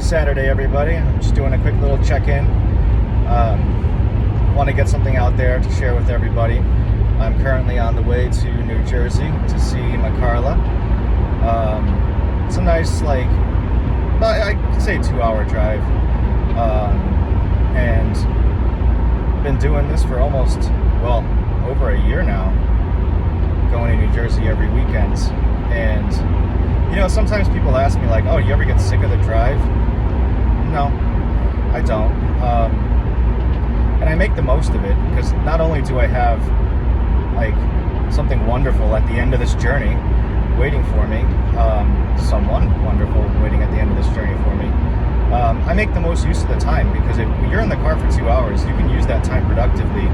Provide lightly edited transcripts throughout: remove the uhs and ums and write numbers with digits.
Saturday, everybody. I'm just doing a quick little check-in. Want to get something out there to share with everybody. I'm currently on the way to New Jersey to see my Karla. It's a nice, I could say 2-hour drive. And been doing this for almost, over a year now, going to New Jersey every weekend. And sometimes people ask me oh, you ever get sick of the drive? No, I don't. And I make the most of it, because not only do I have something wonderful at the end of this journey waiting for me, someone wonderful waiting at the end of this journey for me, I make the most use of the time, because if you're in the car for 2 hours, you can use that time productively.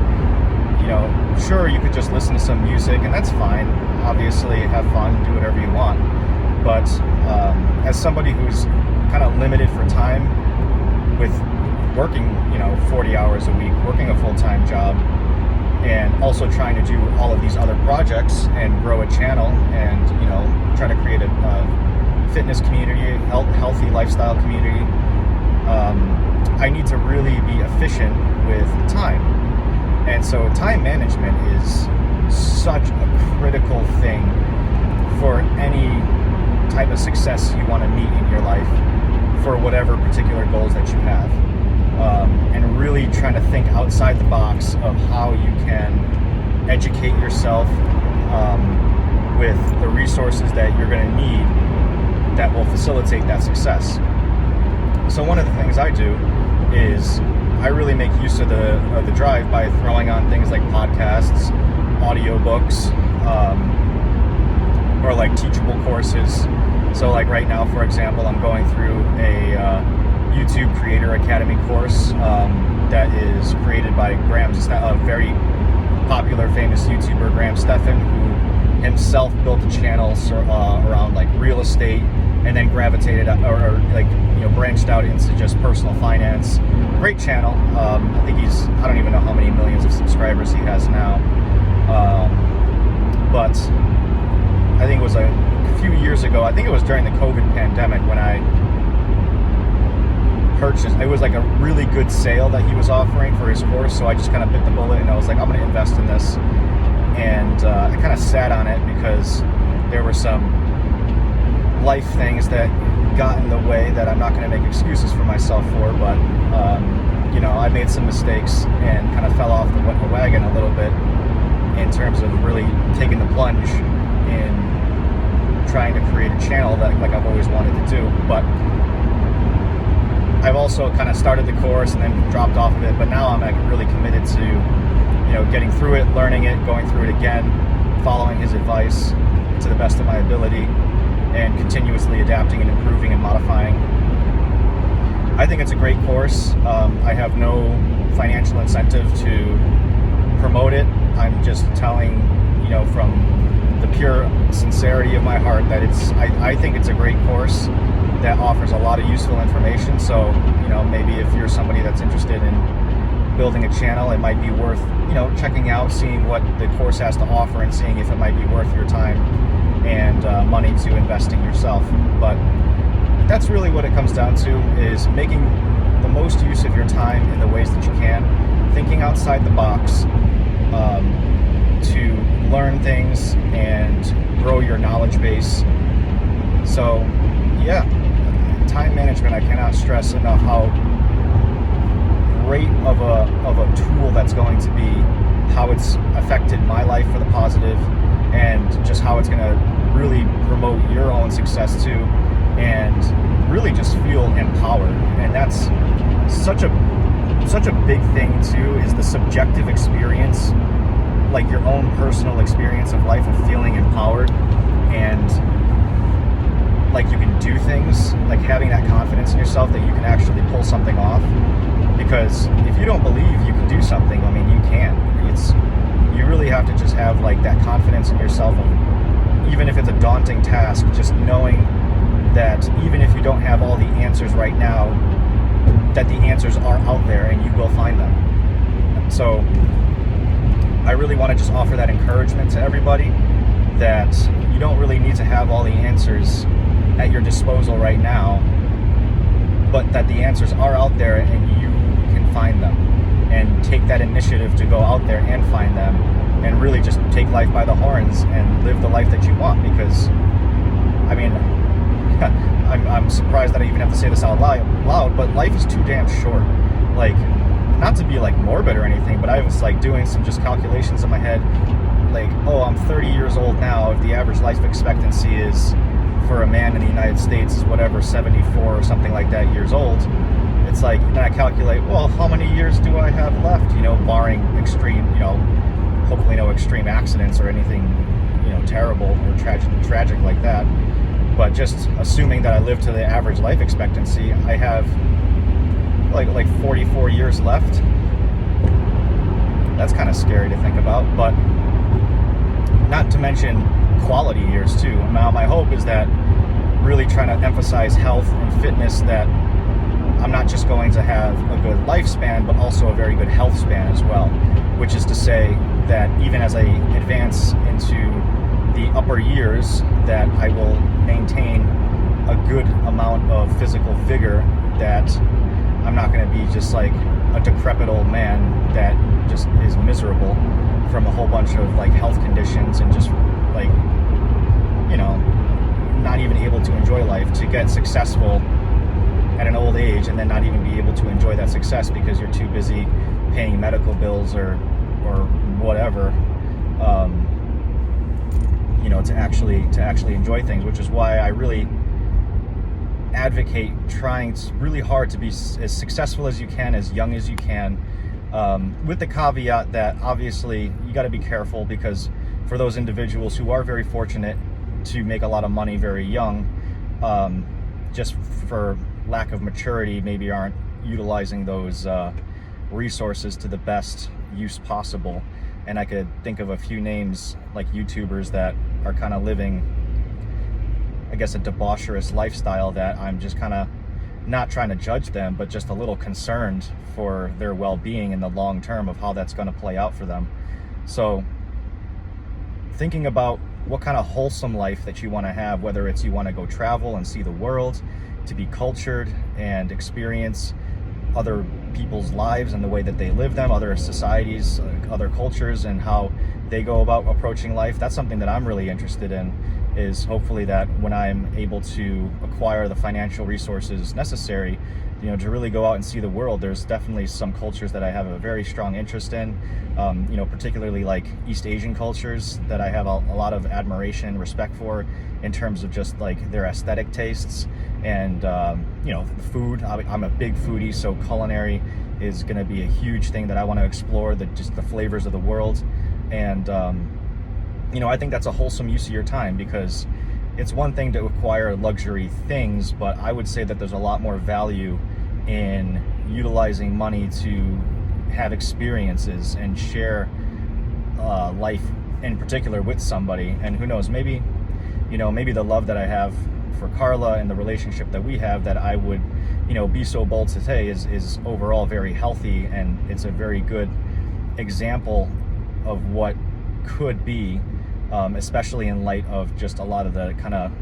Sure, you could just listen to some music, and that's fine. Obviously, have fun, do whatever you want. But as somebody who's kind of limited for time with working, 40 hours a week, working a full-time job, and also trying to do all of these other projects and grow a channel and, try to create a fitness community, healthy lifestyle community, I need to really be efficient with time. And so time management is such a critical thing for any type of success you want to meet in your life, for whatever particular goals that you have. And really trying to think outside the box of how you can educate yourself with the resources that you're going to need that will facilitate that success. So one of the things I do is I really make use of the drive by throwing on things like podcasts, audiobooks, or teachable courses. So right now, for example, I'm going through a YouTube Creator Academy course that is created by a very popular, famous YouTuber, Graham Stephan, who himself built a channel around real estate, and then gravitated branched out into just personal finance. Great channel. I think I don't even know how many millions of subscribers he has now. But I think it was a few years ago, I think it was during the COVID pandemic, when I purchased, it was a really good sale that he was offering for his course, so I just kind of bit the bullet and I was I'm going to invest in this. And I kind of sat on it because there were some life things that got in the way that I'm not going to make excuses for myself for, but I made some mistakes and kind of fell off the wagon a little bit in terms of really taking the plunge in trying to create a channel that I've always wanted to do. But I've also kind of started the course and then dropped off of it, but now I'm really committed to getting through it, learning it, going through it again, following his advice to the best of my ability, and continuously adapting and improving and modifying. I think it's a great course. I have no financial incentive to promote it. I'm just telling, from the pure sincerity of my heart that I think it's a great course that offers a lot of useful information. So, maybe if you're somebody that's interested in building a channel, it might be worth, checking out, seeing what the course has to offer and seeing if it might be worth your time and money to invest in yourself. But that's really what it comes down to, is making the most use of your time in the ways that you can, thinking outside the box to learn things and grow your knowledge base. So yeah, time management, I cannot stress enough how great of a tool that's going to be, how it's affected my life for the positive, and just how it's going to really promote your own success too, and really just feel empowered. And that's such a big thing too, is the subjective experience, your own personal experience of life, of feeling empowered, and you can do things, having that confidence in yourself that you can actually pull something off. Because if you don't believe you can do something, you can. You really have to just have that confidence in yourself, even if it's a daunting task, just knowing that even if you don't have all the answers right now, that the answers are out there and you will find them. So I really want to just offer that encouragement to everybody, that you don't really need to have all the answers at your disposal right now but that the answers are out there and you can find them, and take that initiative to go out there and find them, and really just take life by the horns and live the life that you want. Because I mean, I'm surprised that I even have to say this out loud, but life is too damn short. Like, not to be like morbid or anything, but I was like doing some just calculations in my head, like, oh, I'm 30 years old now. If the average life expectancy is for a man in the United States is whatever, 74 or something like that years old, it's like, then I calculate, well, how many years do I have left, barring extreme, hopefully no extreme accidents or anything, terrible or tragic like that. But just assuming that I live to the average life expectancy, I have like 44 years left. That's kind of scary to think about, but not to mention quality years too. Now, my hope is that really trying to emphasize health and fitness, that I'm not just going to have a good lifespan, but also a very good health span as well, which is to say that even as I advance into the upper years, that I will maintain a good amount of physical vigor, that I'm not going to be just like a decrepit old man that just is miserable from a whole bunch of like health conditions and just like, not even able to enjoy life, to get successful at an old age and then not even be able to enjoy that success because you're too busy paying medical bills or whatever, to actually enjoy things, which is why I really advocate trying really hard to be as successful as you can, as young as you can, with the caveat that obviously you got to be careful, because for those individuals who are very fortunate to make a lot of money very young, just for lack of maturity, maybe aren't utilizing those resources to the best use possible. And I could think of a few names, like YouTubers that are kind of living, I guess, a debaucherous lifestyle, that I'm just kind of not trying to judge them, but just a little concerned for their well-being in the long term of how that's going to play out for them. So thinking about what kind of wholesome life that you want to have, whether it's you want to go travel and see the world, to be cultured and experience other people's lives and the way that they live them, other societies, other cultures, and how they go about approaching life. That's something that I'm really interested in, is hopefully that when I'm able to acquire the financial resources necessary, to really go out and see the world, there's definitely some cultures that I have a very strong interest in, particularly like East Asian cultures, that I have a lot of admiration and respect for in terms of just like their aesthetic tastes and, food. I'm a big foodie, so culinary is going to be a huge thing that I want to explore, just the flavors of the world. And, I think that's a wholesome use of your time, because it's one thing to acquire luxury things, but I would say that there's a lot more value in utilizing money to have experiences and share life in particular with somebody. And who knows, maybe the love that I have for Karla and the relationship that we have, that I would, be so bold to say is overall very healthy, and it's a very good example of what could be, especially in light of just a lot of the kind of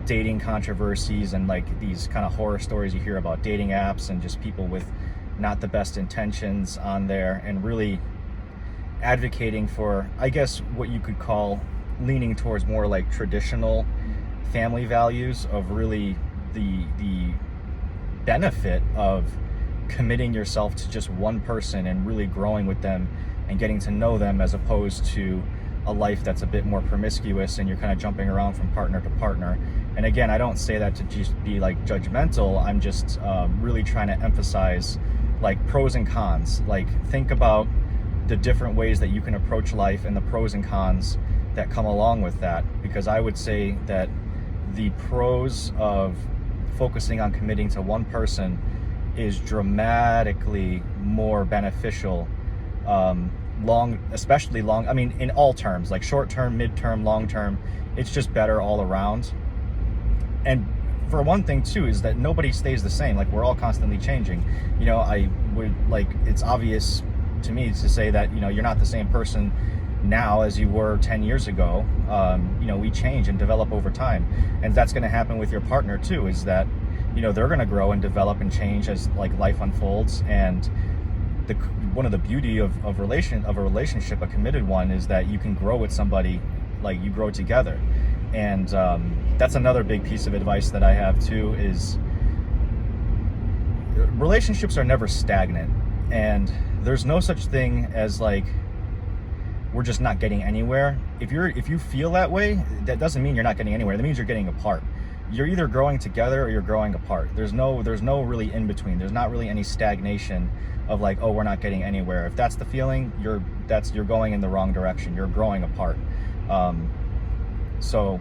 dating controversies and like these kind of horror stories you hear about dating apps and just people with not the best intentions on there, and really advocating for, I guess, what you could call leaning towards more like traditional family values, of really the benefit of committing yourself to just one person and really growing with them and getting to know them, as opposed to a life that's a bit more promiscuous and you're kind of jumping around from partner to partner. And again, I don't say that to just be like judgmental. I'm just really trying to emphasize like pros and cons. Like, think about the different ways that you can approach life and the pros and cons that come along with that. Because I would say that the pros of focusing on committing to one person is dramatically more beneficial, especially long, I mean, in all terms, like short term, mid-term, long term, it's just better all around. And for one thing too, is that nobody stays the same. Like, we're all constantly changing. I would like, it's obvious to me to say that, you're not the same person now as you were 10 years ago. We change and develop over time. And that's going to happen with your partner too, is that, they're going to grow and develop and change as like life unfolds. And one of the beauty of a relationship, a committed one, is that you can grow with somebody, like you grow together. And that's another big piece of advice that I have too, is relationships are never stagnant, and there's no such thing as like we're just not getting anywhere. If you feel that way, that doesn't mean you're not getting anywhere. That means you're getting apart. You're either growing together or you're growing apart. There's no really in between. There's not really any stagnation of like, oh, we're not getting anywhere. If that's the feeling, you're going in the wrong direction. You're growing apart. So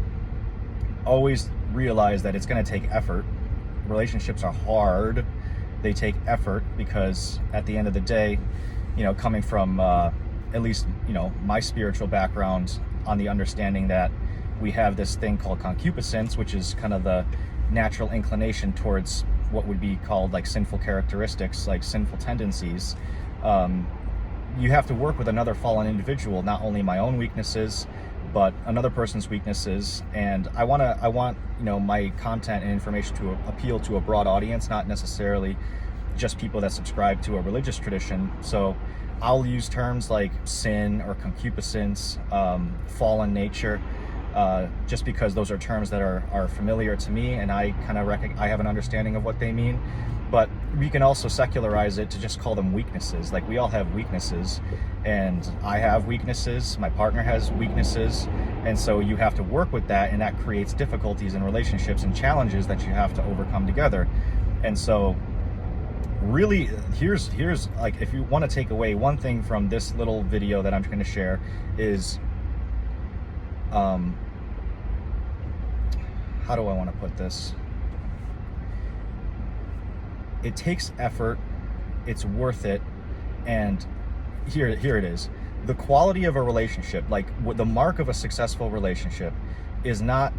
always realize that it's going to take effort. Relationships are hard. They take effort, because at the end of the day, coming from at least my spiritual background, on the understanding that we have this thing called concupiscence, which is kind of the natural inclination towards what would be called like sinful characteristics, like sinful tendencies. You have to work with another fallen individual, not only my own weaknesses, but another person's weaknesses. And I want my content and information to appeal to a broad audience, not necessarily just people that subscribe to a religious tradition. So I'll use terms like sin or concupiscence, fallen nature, just because those are terms that are familiar to me, and I have an understanding of what they mean. But we can also secularize it to just call them weaknesses. Like, we all have weaknesses, and I have weaknesses, my partner has weaknesses, and so you have to work with that, and that creates difficulties in relationships and challenges that you have to overcome together. And so really, here's like, if you want to take away one thing from this little video that I'm going to share, is how do I want to put this? It takes effort, it's worth it, and here it is. The quality of a relationship, like the mark of a successful relationship, is not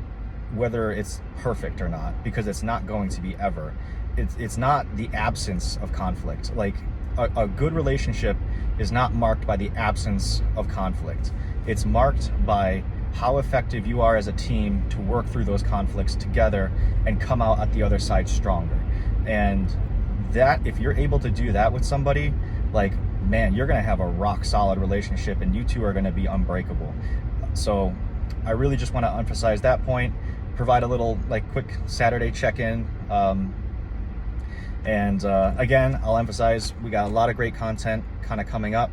whether it's perfect or not, because it's not going to be ever. It's not the absence of conflict. Like a good relationship is not marked by the absence of conflict. It's marked by how effective you are as a team to work through those conflicts together and come out at the other side stronger. And that, if you're able to do that with somebody, like, man, you're going to have a rock solid relationship, and you two are going to be unbreakable. So I really just want to emphasize that point, provide a little like quick Saturday check-in. And again, I'll emphasize, we got a lot of great content kind of coming up.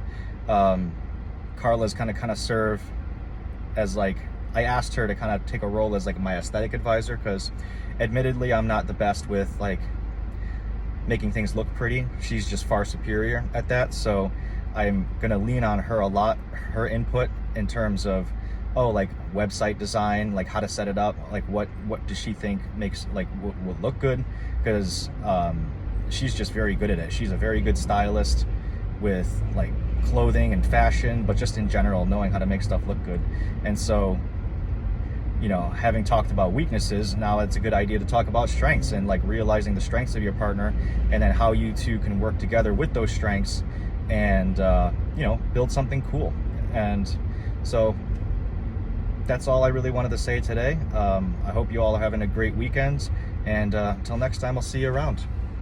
Karla's kind of serve as like, I asked her to kind of take a role as like my aesthetic advisor, because admittedly I'm not the best with like making things look pretty. She's just far superior at that. So I'm gonna lean on her a lot, her input in terms of, like website design, like how to set it up, like what does she think makes like would look good, because she's just very good at it. She's a very good stylist with like clothing and fashion, but just in general knowing how to make stuff look good. And so, having talked about weaknesses, now it's a good idea to talk about strengths, and like realizing the strengths of your partner, and then how you two can work together with those strengths and build something cool. And so that's all I really wanted to say today. I hope you all are having a great weekend, and until next time, I'll see you around.